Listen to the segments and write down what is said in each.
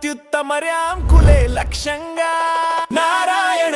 అత్యుత్తమర్యాం కులే లక్ష్యంగా నారాయణ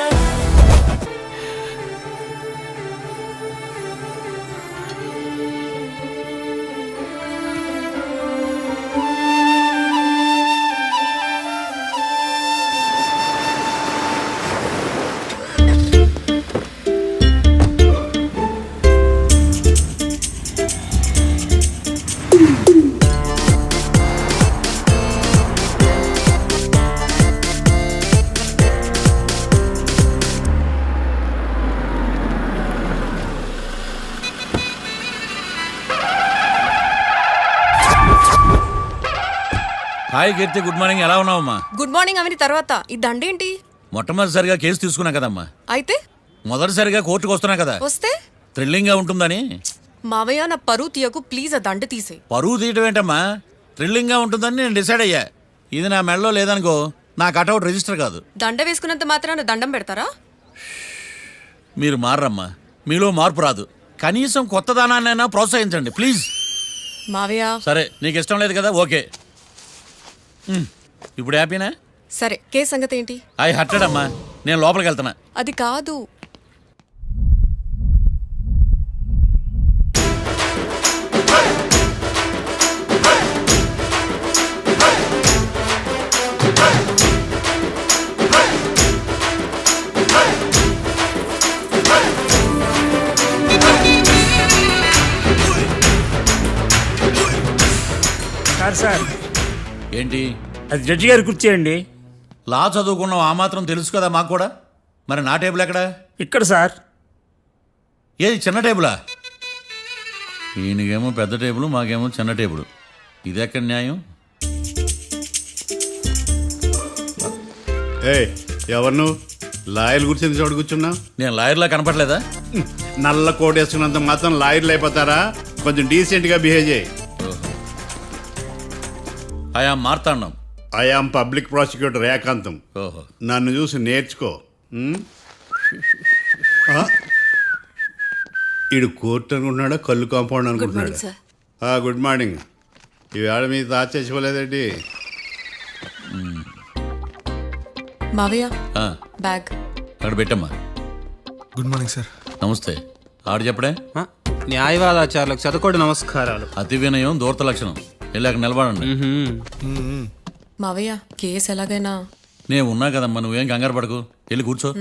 హాయ్ కీర్తి, good morning. ఎలా ఉన్నావమ్మా? గుడ్ మార్నింగ్ అవని తర్వాత ఈ దండేంటి? మొట్టమొదటిసారిగా కేసు తీసుకున్నా కదమ్మా. అయితే మొదటిసారిగా కోర్టుకు వస్తున్నా కదా, వస్తే థ్రిల్లింగ్ గా ఉంటుందని. మావయ్య నా పరువు తీయకు ప్లీజ్, ఆ దండ తీసే. పరువు తీయటం ఏంటమ్మా, థ్రిల్లింగ్ గా ఉంటుందని నేను డిసైడ్ అయ్యా. ఇది నా మెడలో లేదనుకో, నా కటౌట్ రిజిస్టర్ కాదు. దండ వేసుకున్నంత మాత్రాన దండం పెడతారా? మీరు మారమ్మా, మీలో మార్పు రాదు. కనీసం కొత్త దానాన్నైనా ప్రోత్సహించండి ప్లీజ్. మావయ్య సరే, నీకు ఇష్టం లేదు కదా, ఓకే. ఇప్పుడు హ్యాపీనా? సరే, కేసు సంగతి ఏంటి? ఐ హర్టెడ్ అమ్మా, నేను లోపలికి వెళ్తున్నా. అది కాదు. సార్ ఏంటి? అది జడ్జి గారి కుర్చీ అండి. లా చదువుకున్నావు, ఆ మాత్రం తెలుసు కదా మాకు కూడా. మరి నా టేబుల్ ఎక్కడా? ఇక్కడ సార్. ఏది చిన్న టేబులా? ఈయనకేమో పెద్ద టేబుల్, మాకేమో చిన్న టేబుల్. ఇది ఎక్కడ న్యాయం? ఎవరు నువ్వు? లాయర్ కూర్చుని చోటు కూర్చున్నా? నేను లాయర్లా కనపడలేదా? నల్ల కోట్ వేసుకున్నంత మాత్రం లాయర్లు అయిపోతారా? కొంచెం డీసెంట్గా బిహేవ్ చేయి. ఆయా మార్తాండం. ఐఆమ్ పబ్లిక్ ప్రాసిక్యూటర్ ఏకాంతం. ఓహో, నన్ను చూసి నేర్చుకో. ఈడు కోర్టు అనుకుంటున్నాడా, కళ్ళు కాంపౌండ్ అనుకుంటున్నాడా? Good morning. ఈవేళ మీద దాచేసుకోలేదండి. మావయ్య ఆ, బ్యాగ్ అక్కడ పెట్టమ్మా. Good morning sir. నమస్తే. ఆడు చెప్పడే. న్యాయవాదాచారులకు చదువుకోడు నమస్కారాలు. అతి వినయం దూరత లక్షణం. వెళ్ళాక నిలబడండి. మావయ్య కేసు ఎలాగైనా. నేను ఉన్నా కదమ్మా, నువ్వేం కంగారు పడకు. వెళ్ళి కూర్చో.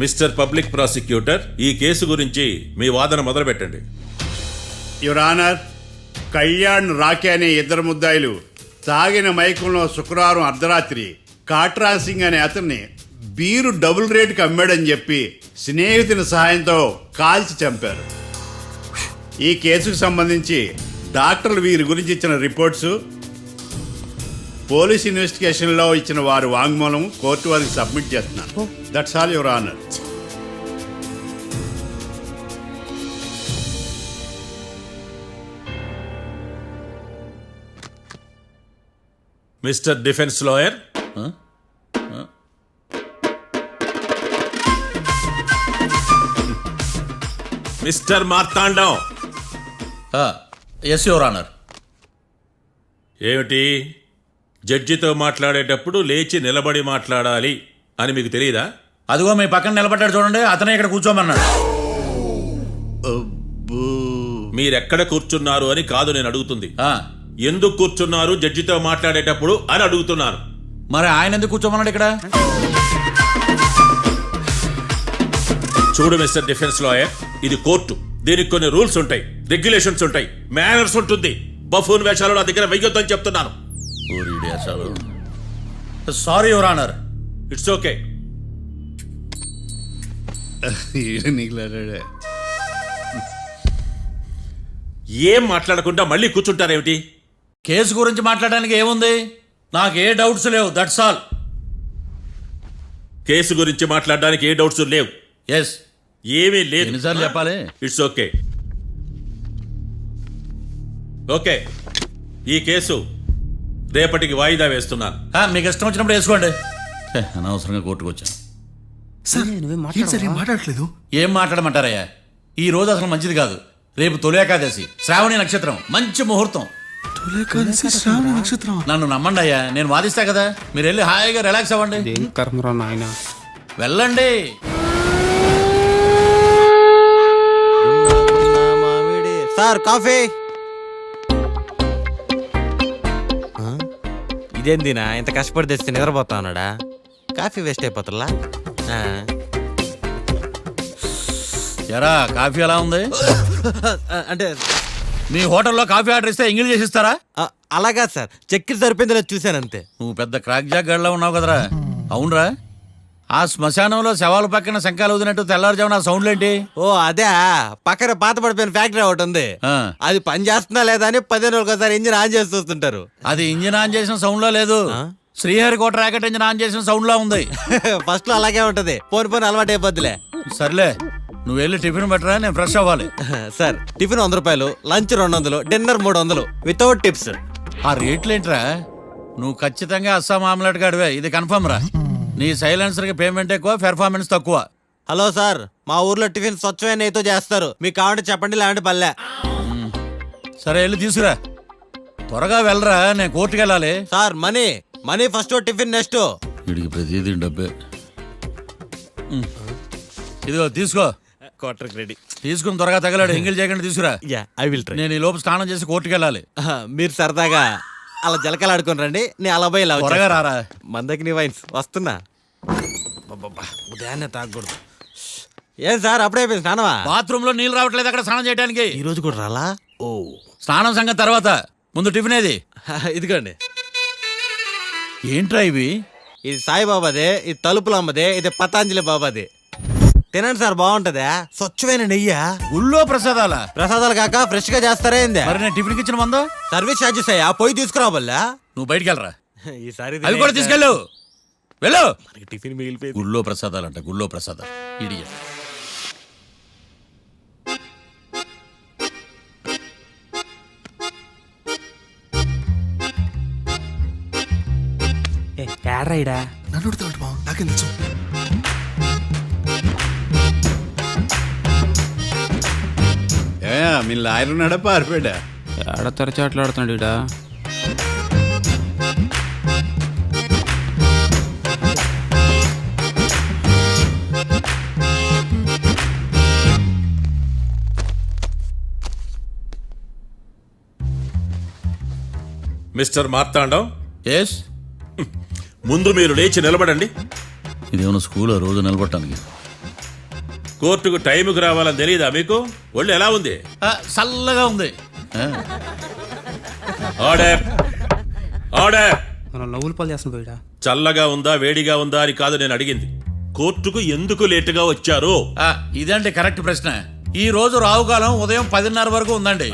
మిస్టర్ పబ్లిక్ ప్రాసిక్యూటర్, ఈ కేసు గురించి మీ వాదన మొదలుపెట్టండి. యువర్ ఆనర్, కళ్యాణ్, రాకే అనే ఇద్దరు ముద్దాయిలు తాగిన మైకంలో శుక్రవారం అర్ధరాత్రి కాట్రా సింగ్ అనే అతన్ని బీరు డబుల్ రేటుకి అమ్మాడని చెప్పి స్నేహితుని సహాయంతో కాల్చి చంపారు. ఈ కేసుకు సంబంధించి డాక్టర్లు వీరి గురించి ఇచ్చిన రిపోర్ట్స్, పోలీస్ ఇన్వెస్టిగేషన్లో ఇచ్చిన వారి వాంగ్మూలం కోర్టు వారికి సబ్మిట్ చేస్తున్నాను. That's all your honour. Mister defence lawyer, mister Marthandam. Yes your honour. ఏమిటి, జడ్జితో మాట్లాడేటప్పుడు లేచి నిలబడి మాట్లాడాలి అని మీకు తెలియదా? అదిగో మీ పక్కన నిలబడ్డాడు చూడండి, అతనే ఇక్కడ కూర్చోమన్నాడు. మీరెక్కడ కూర్చున్నారు అని కాదు నేను అడుగుతుంది. ఆ, ఎందుకు కూర్చున్నారు జడ్జితో మాట్లాడేటప్పుడు అని అడుగుతున్నాను. మరి ఆయన ఎందుకు కూర్చోమన్నాడు ఇక్కడ? చూడు మిస్టర్ డిఫెన్స్ లాయర్, ఇది కోర్టు. దీనికి కొన్ని రూల్స్ ఉంటాయి, రెగ్యులేషన్స్ ఉంటాయి, మేనర్స్ ఉంటుంది. బఫూన్ వేషాలు నా దగ్గర వెయ్యొద్దని చెప్తున్నాను. Sorry your honour. It's okay. ఏం మాట్లాడకుండా మళ్ళీ కూర్చుంటారేమిటి? కేసు గురించి మాట్లాడడానికి ఏముంది? నాకు ఏ డౌట్స్ లేవు, దట్స్ ఆల్. కేసు గురించి మాట్లాడడానికి ఏ డౌట్స్ లేవు? ఎస్. ఏమీ లేదు. ఎన్నిసార్లు చెప్పాలి? It's okay. ఓకే, ఈ కేసు రేపటికి వాయిదా వేస్తున్నాను. మీకు ఇష్టం వచ్చినప్పుడు వేసుకోండి. అనవసరంగా కోర్టుకు వచ్చాను. సార్ ఏంటి సార్ ఏం మాట్లాడట్లేదు? ఏం మాట్లాడమంటారయ్యా? ఈ రోజు అసలు మంచిది కాదు. రేపు తొలి ఏకాదశి, శ్రావణి నక్షత్రం, మంచి ముహూర్తం. తొలేకాదశి శ్రావణ నక్షత్రం. నన్ను నమ్మండి అయ్యా, నేను వాదిస్తా కదా. మీరు వెళ్ళి హాయిగా రిలాక్స్ అవ్వండి. ఏం కర్మరా నాయన. వెళ్ళండి. Sir coffee. ఇదేందినా ఇంత కష్టపడి తెస్తే నిద్రపోతా ఉన్నాడా? కాఫీ వేస్ట్ అయిపోతుందా? ఎరా, కాఫీ ఎలా ఉంది? అంటే మీ హోటల్లో కాఫీ ఆర్డర్ ఇస్తే ఎంగిల్ చేసి ఇస్తారా? అలాగా సార్, చక్కెర సరిపోయింది లేదు చూశాను అంతే. నువ్వు పెద్ద క్రాక్ జాక్ గడిలో ఉన్నావు కదరా. అవునరా, ఆ శ్మశానంలో శవాల పక్కన శంఖాలు వదినట్టు తెల్లారుజామున ఆ సౌండ్లేంటి? ఓ అదే, పక్కన పాత పడిపోయిన ఫ్యాక్టరీ ఒకటి ఉంది. ఆ. అది పని చేస్తుందా లేదా అని 15 రోజులు ఒకసారి ఇంజిన్ ఆన్ చేసి చూస్తుంటారు. అది ఇంజిన్ ఆన్ చేసిన సౌండ్ లో లేదు, శ్రీహరికోట రాకెట్ ఇంజిన్ ఆన్ చేసిన సౌండ్ లా ఉంది. ఫస్ట్ లో అలాగే ఉంటది, పోని పోని అలవాటు అయిపోద్దిలే. సర్లే, నువ్వు వెళ్ళి టిఫిన్ పెట్టరా, నేను ఫ్రెష్ అవ్వాలి. సార్ టిఫిన్ 100 రూపాయలు, లంచ్ 200, డిన్నర్ 300 వితౌట్ టిప్స్. ఆ రేట్లేంట్రా? నువ్వు ఖచ్చితంగా అస్సాం ఆమ్లెట్ గాడివే, ఇది కన్ఫర్మ్ రా. నీ సైలెన్సర్ కి పేమెంట్ ఎక్కువ, పెర్ఫార్మెన్స్ తక్కువ. హలో సార్, మా ఊర్లో టిఫిన్ స్వచ్ఛమైన నెయ్యితో చేస్తారు. మీకు కావాలంటే చెప్పండి, లేదంటే పల్లె. సరే వెళ్ళి తీసుకురా, త్వరగా వెళ్ళరా, నేను కోర్టుకు వెళ్ళాలి. Sir money money first, tiffin next. వీడికి ప్రతిదీ డబ్బే. ఇదిగో తీసుకో. Quarter ready. తీసుకుని త్వరగా తగలాడు, ఎంగిల్ చేయకుండా తీసుకురా. Yeah I will try. నేను ఈ లోపు స్నానం చేసి కోర్టుకు వెళ్ళాలి. మీరు సరదాగా అలా జలకాలు ఆడుకుని రండి, నేను అలా పోయి త్వరగా రారా. మందకి నీ వైన్స్ వస్తున్నా. ఉదయాన్నే తాగకూడదు. ఏం సార్ అప్పుడే అయిపోయింది స్నానమా? బాత్రూమ్ లో నీళ్ళు రావట్లేదు అక్కడ స్నానం చేయడానికి. ఈ రోజు కూడా రాలా? ఓ, స్నానం సంగతి తర్వాత, ముందు టిఫిన్ ఏది? ఇదిగోండి. ఏంట్రా ఇవి? ఇది సాయిబాబాదే, ఇది తలుపులమ్మదే, ఇది పతాంజలి బాబాది. తినండి సార్, బాగుంటదా? స్వచ్ఛమైన నెయ్యా. గుళ్ళో ప్రసాదాల? ప్రసాదాలు కాక ఫ్రెష్ గా చేస్తారా ఏంది? మరి నేను టిఫిన్కి ఇచ్చిన మందో? సర్వీస్ ఛార్జెస్ అయ్యా, పోయి తీసుకురాబల్లా. నువ్వు బయటికి వెళ్ళరా. ఈసారి అవి కూడా తీసుకెళ్ళు, వెళ్ళు. టిఫిన్ మిగిలిపోయింది. గుళ్ళో ప్రసాదాలంట, గుళ్ళో ప్రసాదాలు. ఇడియట్. ఏడ్రైడా నన్ను అడుగుతాడు బావ, నాకేం తెలుసు? మీ లాయర్ ఉన్నాడా పారిపోయాడా? ఏడ తెరచాట్లాడుతున్నాడు ఈడ. Mister Marthandam, yes. ముందు మీరు లేచి నిలబడండి. ఇదేమన్నా స్కూల్ రోజు నిలబడటానికి? కోర్టుకు టైంకి రావాలని తెలియదా మీకు? ఒళ్ళు ఎలా ఉంది? చల్లగా ఉంది. Order, order. మనం నవ్వులు పాలు చేస్తున్న పోయిడా. చల్లగా ఉందా వేడిగా ఉందా అని కాదు నేను అడిగింది, కోర్టుకు ఎందుకు లేటుగా వచ్చారు? ఇదండి కరెక్ట్ ప్రశ్న. ఈ రోజు రావుకాలం ఉదయం 10:30 వరకు ఉందండి,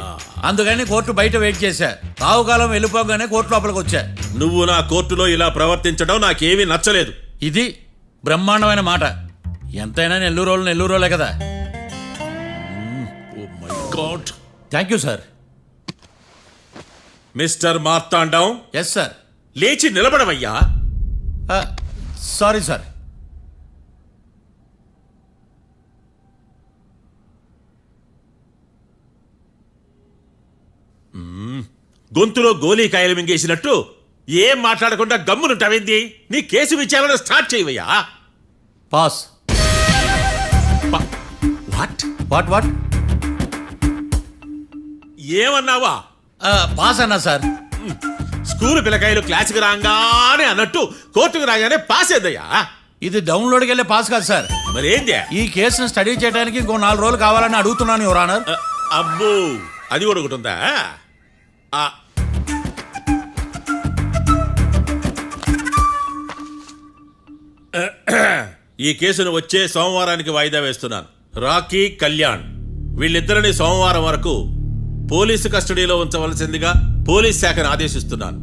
అందుకని కోర్టు బయట వెయిట్ చేశా. రావుకాలం వెళ్ళిపోగానే కోర్టు లోపలికి వచ్చా. నువ్వు నా కోర్టులో ఇలా ప్రవర్తించడం నాకేమీ నచ్చలేదు. ఇది బ్రహ్మాండమైన మాట. ఎంతైనా నెల్లూరులే కదా. Oh my god. Thank you sir. Mister Marthandam, yes sir. లేచి నిలబడవయ్యా. Sorry sir. గొంతులో గోలీకాయలు మింగేసినట్టు ఏం మాట్లాడకుండా గమ్మునుంటావేంది? నీ కేసు విచారణ స్టార్ట్ చేయవయ్యా. పాస్. What what what? ఏమన్నావా? పాస్ అన్నా సార్. స్కూల్ పిల్లకాయలు క్లాసుకు రాగానే అన్నట్టు కోర్టుకు రాగానే పాస్ అయ్యా. ఇది డౌన్లోడ్కి వెళ్ళే పాస్ కాదు సార్. మరేంది? ఈ కేసును స్టడీ చేయడానికి ఇంకో 4 రోజులు కావాలని అడుగుతున్నాను యువర్ ఆనర్. అబ్బో, అది కూడా ఒకటి ఉందా? ఈ కేసును వచ్చే సోమవారానికి వాయిదా వేస్తున్నాను. రాకీ, కళ్యాణ్ వీళ్ళిద్దరిని సోమవారం వరకు పోలీసు కస్టడీలో ఉంచవలసిందిగా పోలీస్ శాఖను ఆదేశిస్తున్నాను.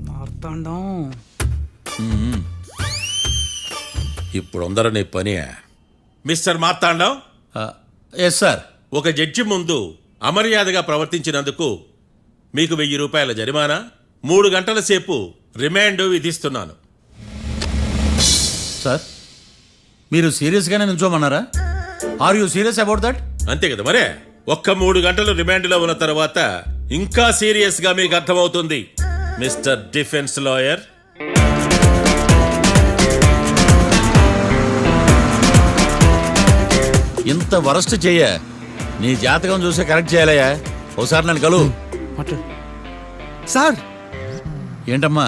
మార్తాండం ఇప్పుడు అందరూ పని. Mister Marthandam, yes sir. ఒక జడ్జి ముందు అమర్యాదగా ప్రవర్తించినందుకు మీకు 1000 రూపాయల జరిమానా, 3 గంటల సేపు రిమాండ్ విధిస్తున్నాను. సార్, మీరు సీరియస్గానే నిల్చోమన్నారా? Are you serious about that? అంతే కదా మరే. ఒక్క 3 గంటలు రిమాండ్లో ఉన్న తర్వాత ఇంకా సీరియస్ గా మీకు అర్థమవుతుంది. మిస్టర్ డిఫెన్స్ లాయర్, ఇంత వరస్ట్ చెయ్య నీ జాతకం చూసే కరెక్ట్ చేయాలయ్యా. ఒకసారి నన్ను కలు. సార్, ఏంటమ్మా?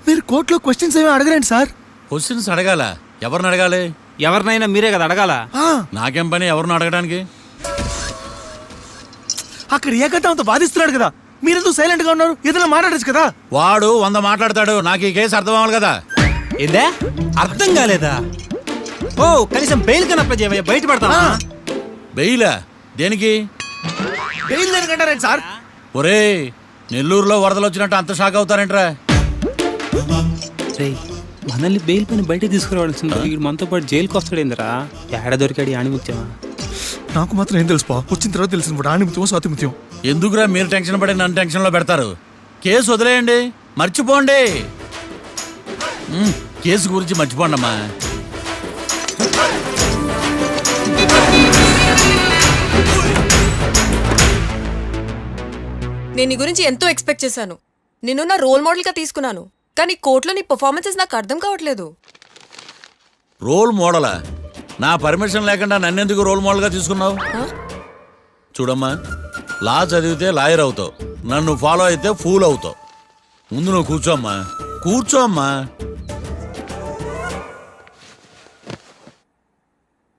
మీరు కోర్టులో క్వశ్చన్స్ ఏమీ అడగరండి సార్. క్వశ్చన్స్ అడగాల? ఎవరిని అడగాలి? ఎవరినైనా మీరే కదా అడగాల. నాకేం పని ఎవరిని అడగడానికి? అక్కడ ఏకతాంతో బాధిస్తున్నాడు కదా, మీరెందుకు సైలెంట్ గా ఉన్నారు? ఏదైనా మాట్లాడచ్చు కదా. వాడు 100 మాట్లాడతాడు. నాకు ఈ కేసు అర్థం అవ్వాలి కదా. ఏందే అర్థం కాలేదా? ఓ, కనీసం బెయిల్ కన్నా అప్లై చేయవయ్యా, బయట పడతావా? బెయిలా? దేనికి? బెయిల్ దేనికంటారండి సార్? ఒరే, నెల్లూరులో వరదలు వచ్చినట్టు అంత షాక్ అవుతారేంట్రా? రేయ్, మనల్ని బెయిల్ పైన బయట తీసుకురావాల్సింది వీడు మనతో పాటు జైలుకి వస్తాడేందిరా? ఏడ దొరికాడు ఆణిముత్యమా? నాకు మాత్రం ఏం తెలుసు, వచ్చిన తర్వాత తెలిసిన ఆణిముత్యం స్వాతిముత్యం. ఎందుకురా మీరు టెన్షన్ పడి నన్ను టెన్షన్లో పెడతారు? కేసు వదిలేయండి, మర్చిపోండి. కేసు గురించి మర్చిపోండి అమ్మా. నేను నీ గురించి ఎంతో ఎక్స్పెక్ట్ చేశాను. నిన్ను నా రోల్ మోడల్గా తీసుకున్నాను. కానీ కోర్టులో నీ పర్ఫార్మెన్సెస్ నాకు అర్థం కావట్లేదు. రోల్ మోడలా? నా పర్మిషన్ లేకుండా నన్నెందుకు రోల్ మోడల్గా తీసుకున్నావు? చూడమ్మా, లా చదివితే లాయర్ అవుతావు, నన్ను ఫాలో అయితే ఫూల్ అవుతావు. ముందు నువ్వు కూర్చోమ్మా, కూర్చోమ్మా.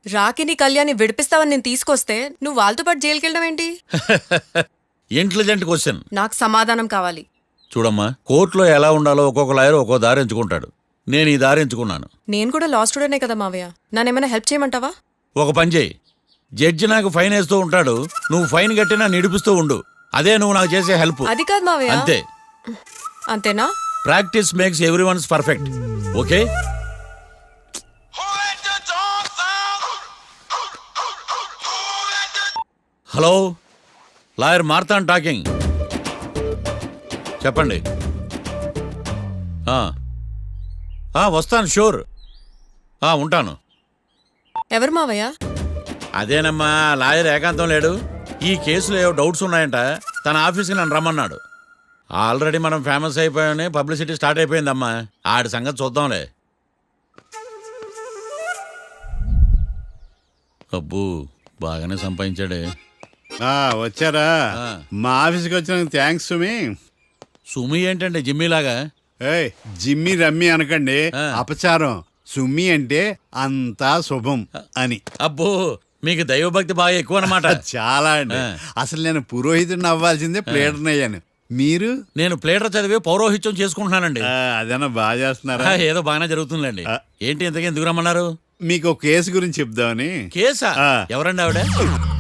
రాకిని కళ్యాణ్ని విడిపిస్తావని నేను తీసుకొస్తే నువ్వు వాళ్ళతో పాటు జైలుకి వెళ్ళడం ఏంటి? Intelligent question. నాకు సమాధానం కావాలి. చూడమ్మా, కోర్టులో ఎలా ఉండాలో ఒక్కొక్క లాయర్ ఒక్కో దారి ఎంచుకుంటాడు. నేను ఈ దారి ఎంచుకున్నాను. నేను కూడా లా స్టూడెంటే కదా మావయ్య, నన్నేమైనా హెల్ప్ చేయమంటావా? ఒక పని చేయి, జడ్జి నాకు ఫైన్ వేస్తూ ఉంటాడు, నువ్వు ఫైన్ కట్టినా నిడిపిస్తూ ఉండు. అదే నువ్వు నాకు చేసే హెల్ప్. అది కాదు మావయ్య. అంతే. అంతేనా? Practice makes everyone's perfect. Okay? Hello, lawyer Marthan talking. చెప్పండి. వస్తాను, షూర్. ఉంటాను. ఎవరు మావయ్య? అదేనమ్మా, లాయర్ ఏకాంతం లేడు. ఈ కేసులో ఏవో డౌట్స్ ఉన్నాయంట, తన ఆఫీస్కి నన్ను రమ్మన్నాడు. ఆల్రెడీ మనం ఫేమస్ అయిపోయామని పబ్లిసిటీ స్టార్ట్ అయిపోయిందమ్మా. ఆడి సంగతి చూద్దాంలే. అబ్బు, బాగానే సంపాదించాడే. వచ్చారా? మా ఆఫీస్కి వచ్చినందుకు థ్యాంక్స్ సుమి. సుమి ఏంటంటే జిమ్మీలాగా? ఏయ్, జిమ్మి రమ్మి అనకండి, అపచారం. సుమి అంటే అంతా శుభం అని. అబ్బో, మీకు దైవభక్తి బాగా ఎక్కువ అన్నమాట. చాలా అండి. అసలు నేను పురోహితుడిని అవ్వాల్సిందే, ప్లేటర్ని అయ్యాను. మీరు? నేను ప్లేటర్ చదివి పౌరోహిత్యం చేసుకుంటున్నానండి. అదేనా బాగా చేస్తున్నారా? ఏదో బాగానే జరుగుతుందండి. ఏంటి ఇంతకీ ఎందుకు రమ్మన్నారు? మీకు ఒక కేసు గురించి చెప్దామని. కేసా? ఎవరండి ఆవిడ?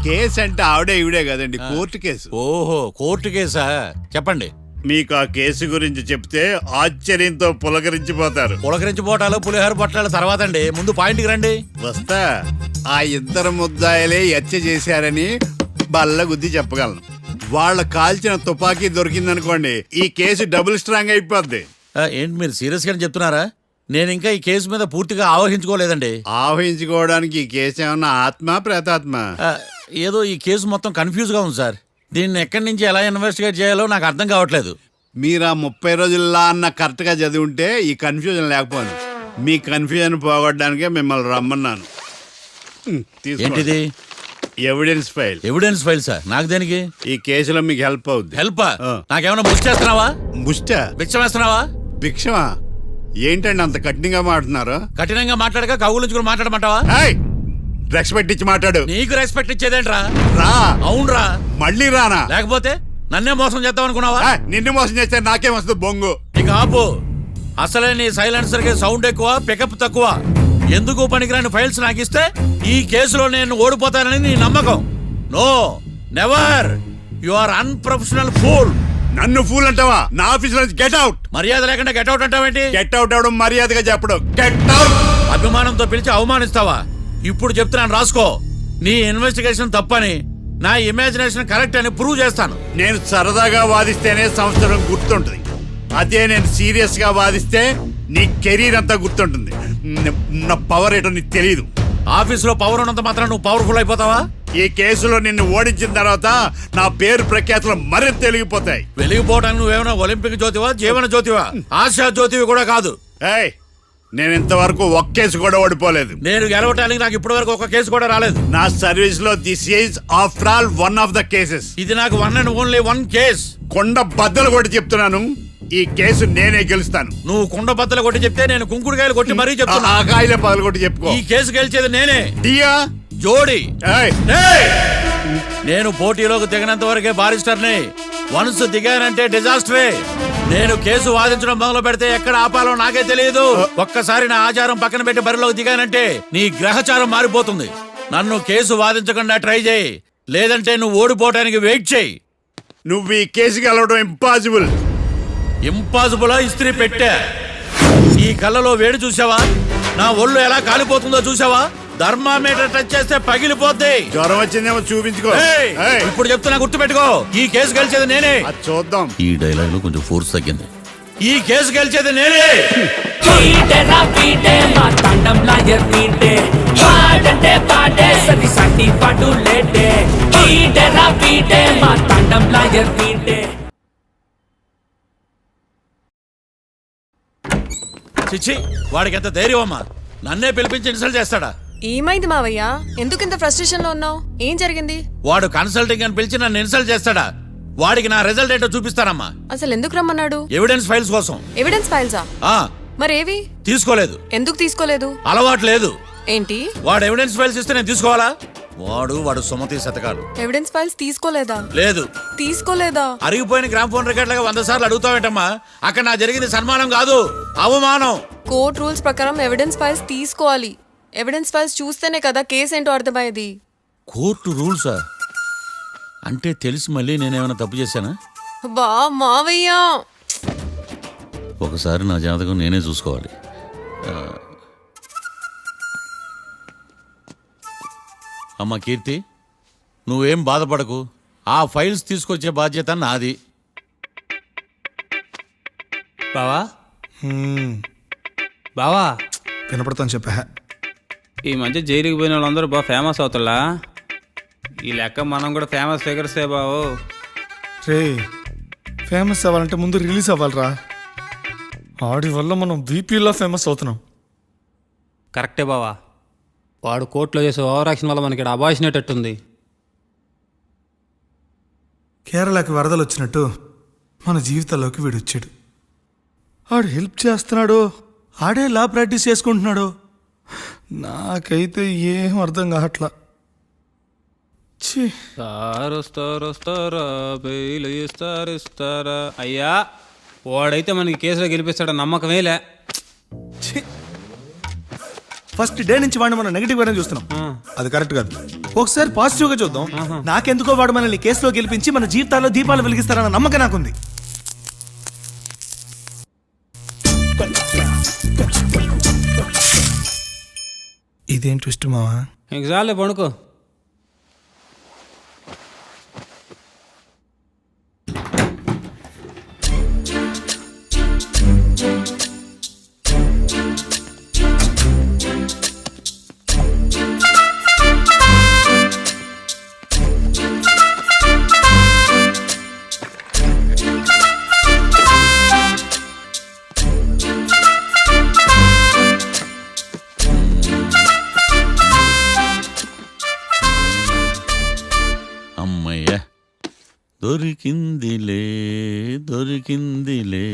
కేసు అంటే ఆవిడే ఈవిడే కదండి, కోర్టు కేసు. ఓహో, కోర్టు కేసా? చెప్పండి. మీకు ఆ కేసు గురించి చెప్తే ఆశ్చర్యంతో పులకరించిపోతారు. పులకరించిపోటాలు పులిహోర పొట్లాలు తర్వాత అండి, ముందు పాయింట్కి రండి. వస్తా. ఆ 2 ముద్దాయలే హత్య చేశారని బల్ల గుద్ది చెప్పగలను. వాళ్ళ కాల్చిన తుపాకీ దొరికిందనుకోండి ఈ కేసు డబుల్ స్ట్రాంగ్ అయిపోద్ది. ఏంటి మీరు సీరియస్ గానే చెప్తున్నారా? నేను ఇంకా ఈ కేసు మీద పూర్తిగా ఆవహించుకోలేదండి. ఆవహించుకోవడానికి ఈ కేసు ఏమన్నా ఆత్మ ప్రేతాత్మ? ఏదో ఈ కేసు మొత్తం కన్ఫ్యూజ్ గా ఉంది సార్. దీన్ని ఎక్కడి నుంచి ఎలా ఇన్వెస్టిగేట్ చేయాలో నాకు అర్థం కావట్లేదు. మీరు ఆ 30 రోజుల్లా అన్న కరెక్ట్గా చదివి ఉంటే ఈ కన్ఫ్యూజన్ లేకపోను. మీ కన్ఫ్యూజన్ పోగొట్టడానికే మిమ్మల్ని రమ్మన్నాను. తీసుకోండి. ఏంటిది? Evidence file. Evidence file sir? నాకు దేనికి? ఈ కేసులో మీకు హెల్ప్ అవుద్ది. హెల్ప్? ఆ. నాకేమైనా ముష్టి చేస్తున్నావా? ముష్ట బిచ్చం వేస్తున్నావా? భిక్షమా? ఏంటండి అంత కఠినంగా మాట్లాడుతున్నారు? కఠినంగా మాట్లాడక కవులుంచుకుని మాట్లాడమంటావా? రెస్పెక్ట్ ఇచ్చి మాట్లాడు. నీకు రెస్పెక్ట్ ఇచ్చేదేంట్రా? రా. అవునరా? మళ్ళీ రానా? లేకపోతే నన్నే మోసం చేద్దాం అనుకున్నావా? నిన్ను మోసం చేస్తే నాకేం వస్తుంది బొంగు? ఇక ఆపు. అసలే నీ సైలెన్సర్ కి సౌండ్ ఎక్కువ, పికప్ తక్కువ. ఎందుకు పనికిరాని ఫైల్స్ నాకు ఇస్తే ఈ కేసులో నేను ఓడిపోతానని నీ నమ్మకం. No, never. You are unprofessional fool. నన్ను ఫూల్ అంటావా? నా ఆఫీస్ నుంచి గెట్ అవుట్. మర్యాద లేకుండా గెట్ అవుట్ అంటావేంటి? గెట్ అవుట్ అవడం మర్యాదగా చెప్పడం. Get out. అభిమానంతో పిలిచి అవమానిస్తావా? ఇప్పుడు చెప్తున్నాను రాసుకో. నీ ఇన్వెస్టిగేషన్ తప్పని, నా ఇమాజినేషన్ కరెక్ట్ అని ప్రూవ్ చేస్తాను. నేను సరదాగా వాదిస్తేనే సంవత్సరం గుర్తుంటుంది. అదే నేను సీరియస్ గా వాదిస్తే నీ కెరీర్ అంతా గుర్తుంటుంది. నా పవర్ ఏంటో నీకు తెలియదు. ఆఫీసులో పవర్ ఉన్నంత మాత్రం నువ్వు పవర్ఫుల్ అయిపోతావా? ఈ కేసులో నిన్ను ఓడించిన తర్వాత నా పేరు ప్రఖ్యాతులు మరింత తెలిగిపోతాయి. వెలిగిపోవడానికి నువ్వేమైనా ఒలింపిక్ జ్యోతివా, జీవన జ్యోతివా? ఆశా జ్యోతివి కూడా కాదు. ఏయ్, నేను ఇంతవరకు ఒక్క కేసు కూడా ఓడిపోలేదు. నేను గెలవటానికి నాకు ఇప్పటి వరకు ఒక కేసు కూడా రాలేదు. నా సర్వీస్ లో this is after all one of the cases. ఇది నాకు one and only one case. కొండ బద్దలు కూడా చెప్తున్నాను, ఈ కేసు నేనే గెలుస్తాను. నువ్వు కుండ బద్దలు కొట్టి చెప్తే నేను కుంకుడుకాయలు కొట్టి మరీ చెప్తున్నా. ఆ కాయలే పగలు కొట్టి చెప్పుకో. ఈ కేసు గెలిచేది నేనే. డియా జోడి. ఏయ్, నేను పోటీలోకి దిగినంత వరకే బారిస్టర్ని. వన్స్ దిగానంటే డిజాస్టరే. నేను కేసు వాదించడం మొదలు పెడితే ఎక్కడ ఆపాలో నాకే తెలియదు. ఒక్కసారి నా ఆచారం పక్కన పెట్టి బరిలోకి దిగానంటే నీ గ్రహచారం మారిపోతుంది. నన్ను కేసు వాదించకుండా ట్రై చేయి, లేదంటే నువ్వు ఓడిపోవటానికి వెయిట్ చేయి. నువ్వు ఈ కేసు గెలవడం ఇంపాసిబుల్. ఇంపాసిబుల్ ఇస్త్రీ పెట్టా. ఈ కళ్ళలో వేడి చూసావా? నా ఒళ్ళు ఎలా కాలిపోతుందో చూసావా? థర్మామీటర్ టచ్ చేస్తే పగిలిపోద్ది. జ్వరం వచ్చిందేమో చూపించుకో. ఏయ్, ఇప్పుడు చెప్తున్నా గుర్తుపెట్టుకో, ఈ కేసు గెలిచేది నేనే. అది చూద్దాం. ఈ డైలాగ్ లో కొంచెం ఫోర్స్ తగ్గింది. ఈ కేసు గెలిచేది నేనే. చిచ్చి, వాడికి ఎంత ధైర్యం అమ్మా! నన్నే పిలిపించి ఇన్సల్ట్ చేస్తాడా? ఏమైంది మావయ్య? ఎందుకు ఇంత ఫ్రస్ట్రేషన్ లో ఉన్నావు? ఏం జరిగింది? వాడు కన్సల్టింగ్ అని పిలిచి నన్ను ఇన్సల్ట్ చేస్తాడా? వాడికి నా రిజల్ట్ ఏంటో చూపిస్తానమ్మా. అసలు ఎందుకు రమ్మన్నాడు? ఎవిడెన్స్ ఫైల్స్ కోసం. ఎవిడెన్స్ ఫైల్సా? ఆ మరేవి? తీసుకోలేదు. ఎందుకు తీసుకోలేదు? అలవాటు లేదు. ఏంటి? వాడు ఎవిడెన్స్ ఫైల్స్ ఇస్తే నేను తీసుకోవాలా? వాడు సుమతి శతకాలు. ఎవిడెన్స్ ఫైల్స్ తీసుకోలేదా? లేదు. తీసుకోలేదా? అరిగిపోయిన గ్రామ్ ఫోన్ రికార్డ్ లాగా 100 సార్లు అడుగుతావేంటమ్మా? అక్కడ నా జరిగింది సన్మానం కాదు, అవమానం. కోర్ట్ రూల్స్ ప్రకారం ఎవిడెన్స్ ఫైల్స్ తీసుకోవాలి. ఎవిడెన్స్ ఫైల్స్ చూస్తేనే కదా కేసు ఏంటో అర్థమయ్యేది. కోర్టు రూల్సా? అంటే తెలిసి మళ్ళీ నేనేమైనా తప్పు చేశానా? బా మావయ్య, ఒకసారి నా జాతకం నేనే చూసుకోవాలి. అమ్మ కీర్తి, నువ్వేం బాధపడకు. ఆ ఫైల్స్ తీసుకొచ్చే బాధ్యత నాది. బావా బావా, వినపడతాను చెప్పా. ఈ మధ్య జైలుకి పోయిన వాళ్ళందరూ బాగా ఫేమస్ అవుతారా? ఈ లెక్క మనం కూడా ఫేమస్ ఫిగర్సే బావు. రే, ఫేమస్ అవ్వాలంటే ముందు రిలీజ్ అవ్వాలిరా. ఆడి వల్ల మనం బీపీలో ఫేమస్ అవుతున్నాం. కరెక్టే బావా. వాడు కోర్టులో చేసే ఓవర్ యాక్షన్ వల్ల మనకి అబాయిసినట్టుంది. కేరళకి వరదలు వచ్చినట్టు మన జీవితాల్లోకి వీడు వచ్చాడు. ఆడు హెల్ప్ చేస్తున్నాడు, ఆడే లా ప్రాక్టీస్ చేసుకుంటున్నాడు. నాకైతే ఏం అర్థం కావట్లా. ఛీ, వస్తారా బెయిల్ ఇస్తారా? అయ్యా, వాడైతే మనకి కేసులో గెలిపిస్తాడని నమ్మకమేలే. ఛీ. ఫస్ట్ డే నుంచి వాడిని మనం నెగిటివ్ గానే చూస్తున్నాం. అది కరెక్ట్ కాదు. ఒకసారి పాజిటివ్ గా చూద్దాం. నాకెందుకో వాడు మనల్ని కేసులో గెలిపించి మన జీవితాల్లో దీపాలు వెలిగిస్తారన్న నమ్మకం నాకుంది. ఇదేం ట్విస్ట్ మావా? ఇంక చాలే పడుకో. దొరికిందిలే దొరికిందిలే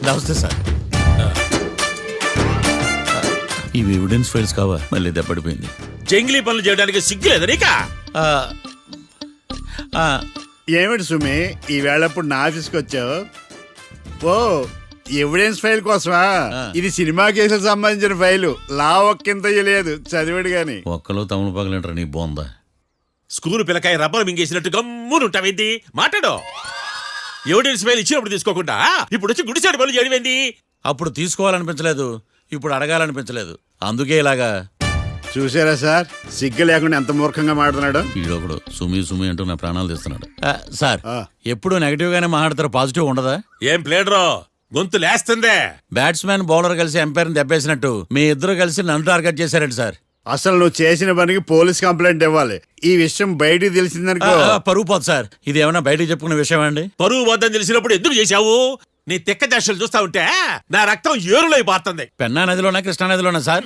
నమస్తే సార్. ఇవి ఎవిడెన్స్ ఫైల్స్ కావా? మళ్ళీ దెబ్బడిపోయింది. జంగిలీ పనులు చేయడానికి సిగ్గులేదు నీకా? ఆ, ఆ, ఏమిటి సుమి ఈ వేళప్పుడు నా ఆఫీస్కి వచ్చావు? ఓ ఎవిడెన్స్ ఫైల్ కోసమా? ఇది సినిమా కేసులకు సంబంధించిన ఫైలు. లా ఒక్కింత లేదు, చదివాడు గాని. ఒక్కలో తమను పగలంటారా నీ బోందా? School పిల్లకాయ rubber మింగేసినట్టు గమ్మునుంటావేంది? మాట్లాడు. ఎవిడెన్స్ ఫైల్ ఇచ్చినప్పుడు తీసుకోకుండా ఇప్పుడు వచ్చి గుడిసాడు పనులు చేయడమేంది? అప్పుడు తీసుకోవాలనిపించలేదు, ఇప్పుడు అడగాలనిపించలేదు, అందుకే ఇలాగా. చూసారా సార్, సిగ్గు లేకుండా ఎంత మూర్ఖంగా మాట్లాడుతున్నాడు. ఈడొకడు సుమి సుమి అంటూ నా ప్రాణాలు తీస్తున్నాడు. సార్ ఆ. ఎప్పుడు నెగిటివ్ గానే మాట్లాడతారు, పాజిటివ్ ఉండదా? ఏం ప్లేడరో గొంతు లేస్తుందే. బ్యాట్స్మెన్ బౌలర్ కలిసి ఎంపైర్ని దెబ్బేసినట్టు మీ ఇద్దరు కలిసి నన్ను టార్గెట్ చేశారండి సార్. అసలు నువ్వు చేసిన పనికి పోలీస్ కంప్లైంట్ ఇవ్వాలి. ఈ విషయం బయటికి తెలిసిందనుకో పరువు పోదు సార్. ఇది ఏమైనా బయటకు చెప్పుకునే విషయం అండి? పరువు వద్దని తెలిసినప్పుడు ఎందుకు చేశావు? నీ తెక్క దశలు చూస్తా ఉంటే నా రక్తం ఏరులై పారుతుంది. పెన్నా నదిలోనా కృష్ణా నదిలోనా సార్?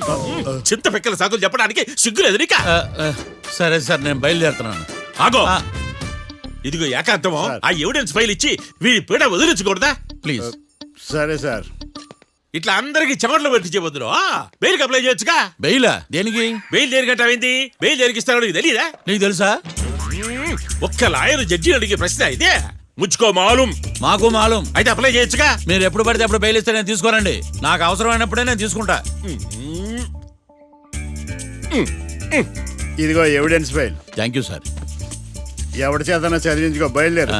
చింత పిక్కల సాకులు చెప్పడానికి సిగ్గులేదు నీకా? సరే సార్, నేను బయలుదేరుతున్నాను. ఆగో, ఆ. ఇదిగో ఏకాంతమో ఆ ఎవిడెన్స్ ఫైల్ ఇచ్చి వీడి పీడ వదిలించకూడదా? ప్లీజ్. సరే సార్. ఇట్లా అందరికి చెమటలు పెట్టించే బదులు బెయిల్కి అప్లై చేయొచ్చుగా. బెయిలా? దేనికి? బెయిల్ దేనికంటావేంది? బెయిల్ దేనికిస్తానో నీకు తెలియదా? నీకు తెలుసా? ఒక్క లాయర్ జడ్జి అడిగే ప్రశ్న ఇదే. ముచ్చుకో మాలూం. మాకు మాలూం. అయితే అప్లై చేయొచ్చుగా. మీరు ఎప్పుడు పడితే అప్పుడు బెయిల్ ఇస్తే నేను తీసుకోనండి. నాకు అవసరమైనప్పుడే నేను తీసుకుంటా. ఇదిగో evidence file. Thank you sir. ఎవరి చేతనా చదివించుకో, బయలుదేరు.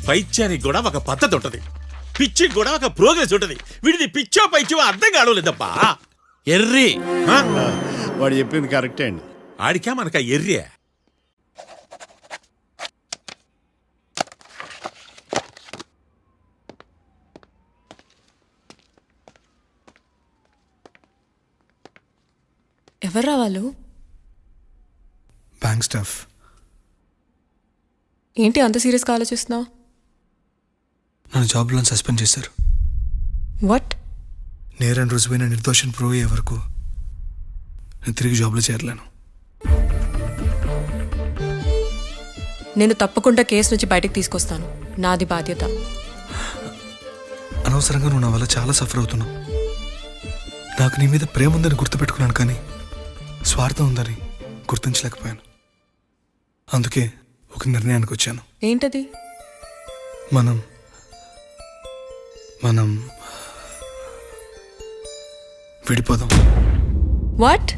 పైత్యానికి కూడా ఒక పద్ధతి ఉంటది, పిచ్చికి కూడా ఒక ప్రోగ్రెస్ ఉంటది. వీడిది పిచ్చో పైచో అర్థం కావలేదప్పా. ఎర్రి. ఆ? వాడు చెప్పింది కరెక్టే అండి. ఆడికా మనక ఎర్రే. ఎవర్రా వాళ్ళు? Bank staff. ఏంటి అంత సీరియస్గా ఆలోచిస్తున్నావు? నన్ను జాబ్లో సస్పెండ్ చేశారు. వాట్? నేరం రుజువైన నిర్దోషం ప్రూవ్ అయ్యే వరకు నేను తిరిగి జాబ్లో చేరలేను. నేను తప్పకుండా కేసు నుంచి బయటకు తీసుకొస్తాను. నాది బాధ్యత. అనవసరంగా నువ్వు నా వల్ల చాలా సఫర్ అవుతున్నావు. నాకు నీ మీద ప్రేమ ఉందని గుర్తుపెట్టుకున్నాను, కానీ స్వార్థం ఉందని గుర్తించలేకపోయాను. అందుకే ఒక నిర్ణయానికి వచ్చాను. ఏంటది? మనం మనం విడిపోదాం. వాట్?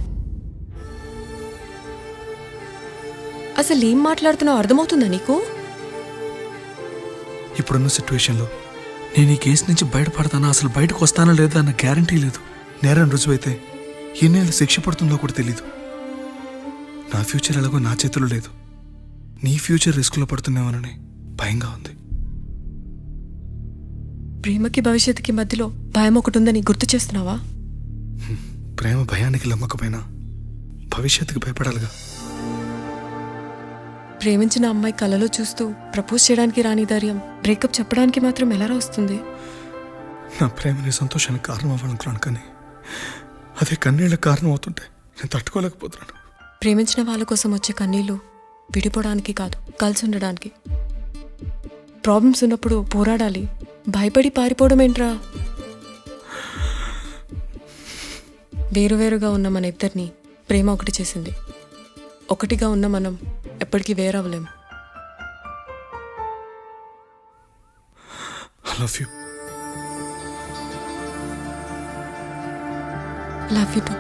అసలు ఏం మాట్లాడుతున్నావు అర్థమవుతుందా నీకు? ఇప్పుడున్న సిచ్యువేషన్లో నేను ఈ కేసు నుంచి బయటపడతానా, అసలు బయటకు వస్తానా లేదా అన్న గ్యారంటీ లేదు. నేరం రుజువైతే ఎన్నేళ్ళు శిక్ష పడుతుందో కూడా తెలీదు. నా ఫ్యూచర్ ఎలాగో నా చేతిలో లేదు. నీ ఫ్యూచర్ రిస్క్లో పడుతున్నామని భయంగా ఉంది. ప్రేమకి భవిష్యత్తుకి మధ్యలో భయం ఒకటి ఉందని గుర్తు చేస్తున్నావా? ప్రేమ భయానికి లమ్మకపోయినా భవిష్యత్తుకి భయపడాలిగా. ప్రేమించిన అమ్మాయి కలలో చూస్తూ ప్రపోజ్ చేయడానికి రాని ధైర్యం బ్రేకప్ చెప్పడానికి మాత్రం ఎలా వస్తుంది? నా ప్రేమని సంతోషానికి కారణం అవ్వాలనుకున్నాను, కానీ అదే కన్నీళ్ళకి కారణం అవుతుంటే నేను తట్టుకోలేకపోతున్నాను. ప్రేమించిన వాళ్ళ కోసం వచ్చే కన్నీళ్ళు విడిపోవడానికి కాదు, కలిసి ఉండడానికి. ప్రాబ్లమ్స్ ఉన్నప్పుడు పోరాడాలి, భయపడి పారిపోవడం ఏంట్రా? వేరువేరుగా ఉన్న మన ఇద్దరిని ప్రేమ ఒకటి చేసింది. ఒకటిగా ఉన్న మనం ఎప్పటికీ వేరవ్వలేం. I love you. Love you two.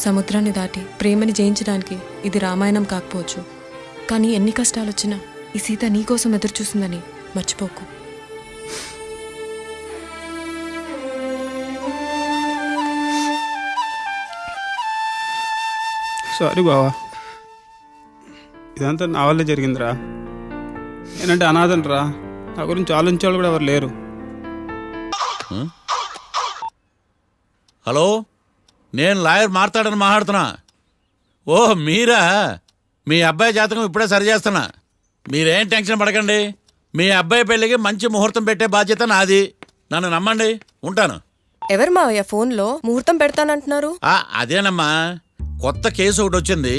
సముద్రాన్ని దాటి ప్రేమని జయించడానికి ఇది రామాయణం కాకపోవచ్చు, కానీ ఎన్ని కష్టాలు వచ్చినా ఈ సీత నీకోసం ఎదురు చూసిందని మర్చిపోకు. సారీ బావా, ఇదంతా నా వల్లే జరిగిందిరా. నేనంటే అనాథనరా, నా గురించి ఆలోచించేవాళ్ళు కూడా ఎవరు లేరు. హలో, నేను లాయర్ మాట్లాడని మాట్లాడుతున్నా. ఓహ్ మీరా? మీ అబ్బాయి జాతకం ఇప్పుడే సరి చేస్తున్నా. మీరేం టెన్షన్ పడకండి. మీ అబ్బాయి పెళ్ళికి మంచి ముహూర్తం పెట్టే బాధ్యత నాది. నన్ను నమ్మండి, ఉంటాను. ఎవరు మావయ్య ఫోన్లో ముహూర్తం పెడతానంటున్నారు? అదేనమ్మా, కొత్త కేసు ఒకటి వచ్చింది.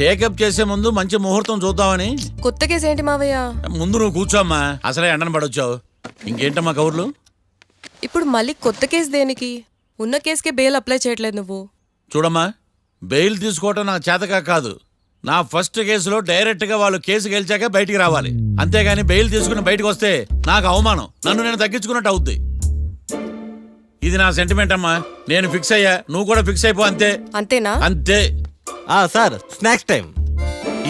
టేకప్ చేసే ముందు మంచి ముహూర్తం చూద్దామని. కొత్త కేసు ఏంటి మావయ్య? ముందు నువ్వు కూర్చోమ్మా, అసలే ఎండను పడొచ్చావు. ఇంకేంటమ్మా కబుర్లు? ఇప్పుడు మళ్ళీ కొత్త కేసు దేనికి? ఉన్న కేసుకే బెయిల్ అప్లై చేయట్లేదు నువ్వు. చూడమ్మా, బెయిల్ తీసుకోవటం నాకు చేతగా కాదు. నా ఫస్ట్ కేసులో డైరెక్ట్గా వాళ్ళు కేసు గెలిచాక బయటికి రావాలి. అంతేగాని బెయిల్ తీసుకుని బయటకు వస్తే నాకు అవమానం, నన్ను నేను తగ్గించుకున్నట్టు అవుద్ది. ఇది నా సెంటిమెంట్ అమ్మా. నేను ఫిక్స్ అయ్యా, నువ్వు కూడా ఫిక్స్ అయిపో. అంతే. అంతేనా? అంతే. Sir snacks time.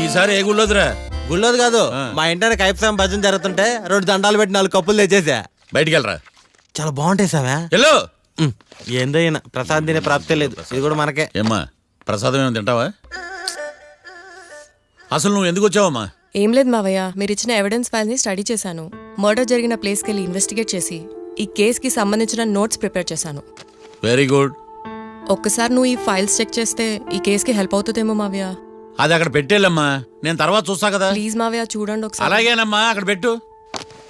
ఈసారి ఏ గుళ్ళోదిరా? గుళ్ళోది కాదు, మా ఇంటానికి కైప్సాం భజన జరుగుతుంటే 2 దండాలు పెట్టి 4 కప్పులు తెచ్చేసా. బయటికి వెళ్ళరా. చాలా బాగుంటాయి సామే. హలో, ఏందో ఈయన ప్రసాద్ తినే ప్రాప్తే లేదు. ఇది కూడా మనకే. ఏమ్మా, ప్రసాదం ఏమైనా తింటావా? అసలు నువ్వు ఎందుకు వచ్చావమ్మా? ఏం లేదు మావయ్య, మీరు ఇచ్చిన ఎవిడెన్స్ ఫైల్స్ ని స్టడీ చేశాను. మర్డర్ జరిగిన ప్లేస్కి వెళ్ళి ఇన్వెస్టిగేట్ చేసి ఈ కేసుకి సంబంధించిన నోట్స్ ప్రిపేర్ చేశాను. Very good. ఒక్కసారి నువ్వు ఈ ఫైల్స్ చెక్ చేస్తే ఈ కేసుకి హెల్ప్ అవుతుందేమో మావయ్య. అది అక్కడ పెట్టేళ్ళమ్మా, నేను తర్వాత చూస్తా కదా. ప్లీజ్ మావయ్య చూడండి ఒకసారి. అలాగేనమ్మా, అక్కడ పెట్టు.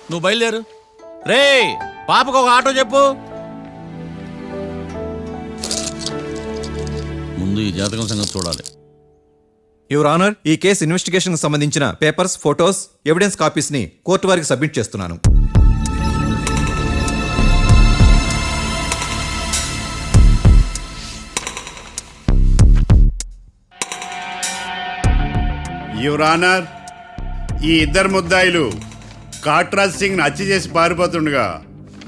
నువ్వు బయలుదేరు. రే, పాపకు ఒక ఆటో చెప్పు. ముందు ఈ జాతకం సంగతి చూడాలి. యువర్ ఆనర్, ఈ కేసు ఇన్వెస్టిగేషన్ సంబంధించిన పేపర్స్, ఫోటోస్, ఎవిడెన్స్ కాపీస్ ని కోర్టు వారికి సబ్మిట్ చేస్తున్నాను. యువర్ ఆనర్, ఈ ఇద్దరు ముద్దాయిలు కాట్రాజ్ సింగ్ హత్య చేసి పారిపోతుండగా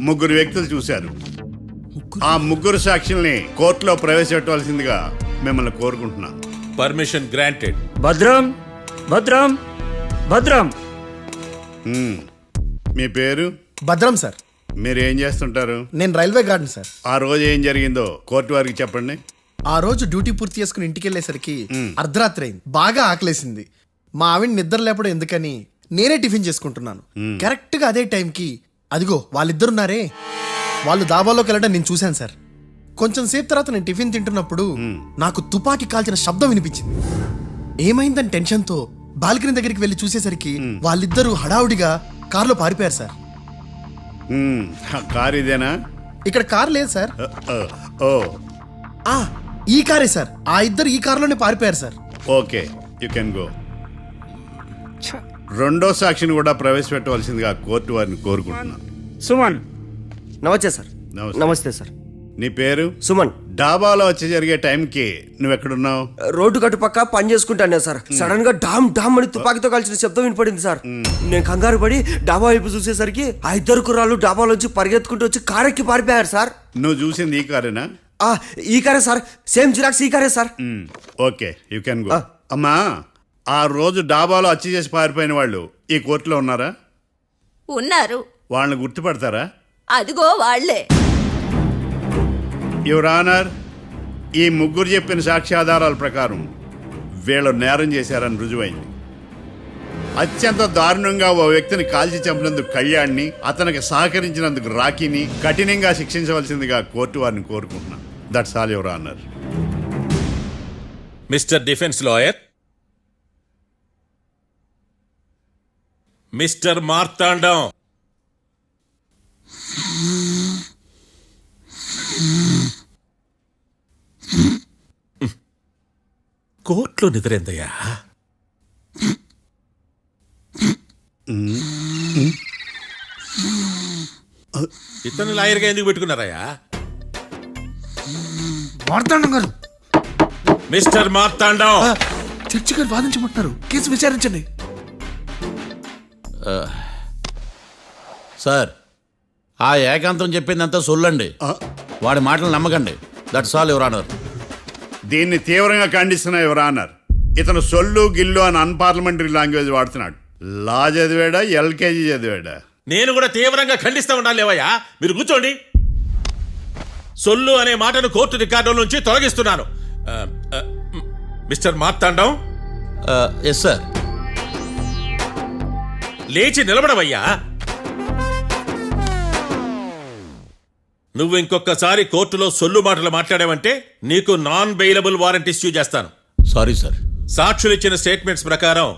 3 వ్యక్తులు చూశారు. ఆ 3 సాక్షుల్ని కోర్టులో ప్రవేశపెట్టవలసిందిగా మిమ్మల్ని కోరుకుంటున్నాను. Permission granted. భద్రం భద్రం భద్రం. మీ పేరు? భద్రం సార్. మీరు ఏం చేస్తుంటారు? నేను రైల్వే గార్డెన్ సార్. ఆ రోజు ఏం జరిగిందో కోర్టు వారికి చెప్పండి. ఆ రోజు డ్యూటీ పూర్తి చేసుకుని ఇంటికి వెళ్ళేసరికి అర్ధరాత్రి అయింది. బాగా ఆకలేసింది. మా ఆవిడ నిద్ర లేపడం ఎందుకని నేనే టిఫిన్ చేసుకుంటున్నాను. కరెక్ట్ గా అదే టైంకి అదిగో వాళ్ళిద్దరున్నారే, వాళ్ళు దాబాలోకి వెళ్ళడం నేను చూశాను సార్. కొంచెం సేపు తర్వాత నేను టిఫిన్ తింటున్నప్పుడు నాకు తుపాకీ కాల్చిన శబ్దం వినిపించింది. ఏమైందని టెన్షన్తో బాల్కనీ దగ్గరికి వెళ్ళి చూసేసరికి వాళ్ళిద్దరూ హడావుడిగా కారులో పారిపోయారు సార్. కారు ఇదేనా? ఇక్కడ కార్ లేదు సార్. ఓ, ఈ కారే సార్. ఆ ఇద్దరు ఈ కారులోనే పారిపోయారు sir. Okay, you can go. రెండో సాక్షిని కూడా ప్రవేశపెట్టవలసిందిగా కోర్టు వారిని కోరుకుంటున్నాను. సుమన్. నమస్తే సార్. నమస్తే సార్. నీ పేరు? సుమన్. డాబాలో వచ్చి జరిగే టైంకి నువ్వు ఎక్కడున్నావు? రోడ్డు గట్టు పక్క పని చేసుకుంటాను సార్. సడన్ గా డామ్ డామ్ అని తుపాకీతో కాల్చిన శబ్దం వినపడింది సార్. నేను కంగారు పడి డాబా వైపు చూసేసరికి ఆ 2 కుర్రాళ్ళు డాబాలోంచి పరిగెత్తుకుంటూ వచ్చి కారెక్కి పారిపోయారు సార్. నువ్వు చూసింది ఈ కారేనా? ఈ కారే సార్. సేమ్ జిరాక్స్ ఈ కారే sir. Okay, you can go. అమ్మా, ఆ రోజు డాబాలో హత్య చేసి పారిపోయిన వాళ్ళు ఈ కోర్టులో ఉన్నారా? ఉన్నారు. వాళ్ళని గుర్తుపడతారా? అదిగో వాళ్లే. యువర్ ఆనర్, ఈ 3 చెప్పిన సాక్ష్యాధారాల ప్రకారం వీళ్ళు నేరం చేశారని రుజువైంది. అత్యంత దారుణంగా ఓ వ్యక్తిని కాల్చి చంపినందుకు కళ్యాణ్ని, అతనికి సహకరించినందుకు రాకీని కఠినంగా శిక్షించవలసిందిగా కోర్టు వారిని కోరుకుంటున్నాను. That's all your honour. Mister defence lawyer, mister Martandam, కోర్టులో నిద్రేందయ్యా? ఇతను లాయర్గా ఎందుకు పెట్టుకున్నారయ్యా? మార్తాండం గారు. మిస్టర్ మార్తాండం, చర్చి గారు వాదించమంటున్నారు. కేసు విచారించండి. సార్, ఆ ఏకాంతం చెప్పిందంతా సొల్లండి. వాడి మాటలు నమ్మకండి. That's all your honour. దీన్ని తీవ్రంగా ఖండిస్తున్నా యువర్ ఆనర్. ఇతను సొల్లు గిల్లు అని అన్పార్లమెంటరీ లాంగ్వేజ్ వాడుతున్నాడు. లా చదివాడా, ఎల్కేజీ చదివాడా? నేను కూడా తీవ్రంగా ఖండిస్తా ఉండాలి లేవయ్యా. మీరు కూర్చోండి. సొల్లు అనే మాటను కోర్టు రికార్డుల నుంచి తొలగిస్తున్నాను. మిస్టర్ మార్తాండం. Yes sir. లేచి నిలబడవయ్యా. నువ్వు ఇంకొకసారి కోర్టులో సొల్లు మాటలు మాట్లాడావంటే నీకు నాన్ బెయిలబుల్ వారెంట్ ఇష్యూ చేస్తాను. Sorry sir. సాక్షులు ఇచ్చిన స్టేట్మెంట్స్ ప్రకారం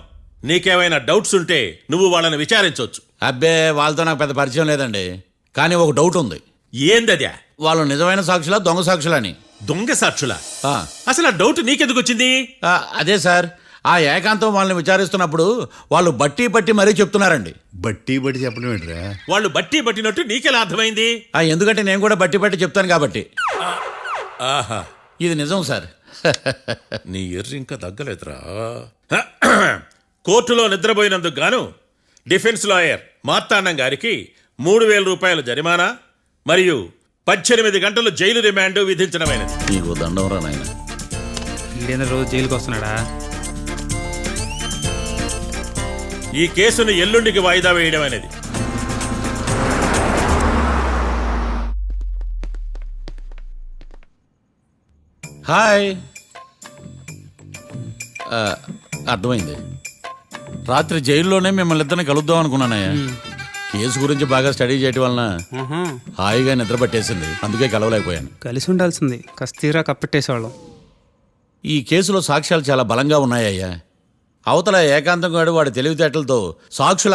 నీకేమైనా డౌట్స్ ఉంటే నువ్వు వాళ్ళని విచారించవచ్చు. అబ్బే, వాళ్ళతో నాకు పెద్ద పరిచయం లేదండి. కానీ ఒక డౌట్ ఉంది. ఏందద్యా? వాళ్ళు నిజమైన సాక్షులా దొంగ సాక్షులని? దొంగ సాక్షులా? ఆ, అసలు ఆ డౌట్ నీకెందుకు వచ్చింది? అదే సార్, ఆ ఏకాంతం వాళ్ళని విచారిస్తున్నప్పుడు వాళ్ళు బట్టి పట్టి మరీ చెప్తున్నారండి. బట్టి బట్టి చెప్పడం ఏంట్రా? వాళ్ళు బట్టి పట్టినట్టు నీకెలా అర్థమైంది? ఎందుకంటే నేను కూడా బట్టి పట్టి చెప్తాను కాబట్టి. ఆహా, ఇది నిజం సార్. నీ ఎర్రి ఇంకా తగ్గలేదురా. కోర్టులో నిద్రపోయినందుకు గాను డిఫెన్స్ లాయర్ మార్తాండం గారికి 3,000 రూపాయల జరిమానా మరియు 18 గంటలు జైలు రిమాండ్ విధించడమైనది. నీకు దండం రా నాయన. ఈడేనా రోజు జైలుకి వస్తున్నాడా? ఈ కేసును ఎల్లుండికి వాయిదా వేయడం అనేది. హాయ్. అర్థమైంది. రాత్రి జైల్లోనే మిమ్మల్ని ఇద్దరిని కలుద్దాం అనుకున్నానయ్యా. కేసు గురించి బాగా స్టడీ చేయటం వలన హాయిగా నిద్ర పట్టేసింది, అందుకే కలవలేకపోయాను. కలిసి ఉండాల్సింది, కస్తీరా కప్పెట్టేసేవాళ్ళం. ఈ కేసులో సాక్ష్యాలు చాలా బలంగా ఉన్నాయ్యా. అవతల ఏకాంతం గాడు వాడి తెలివితేటలతో సాక్షుల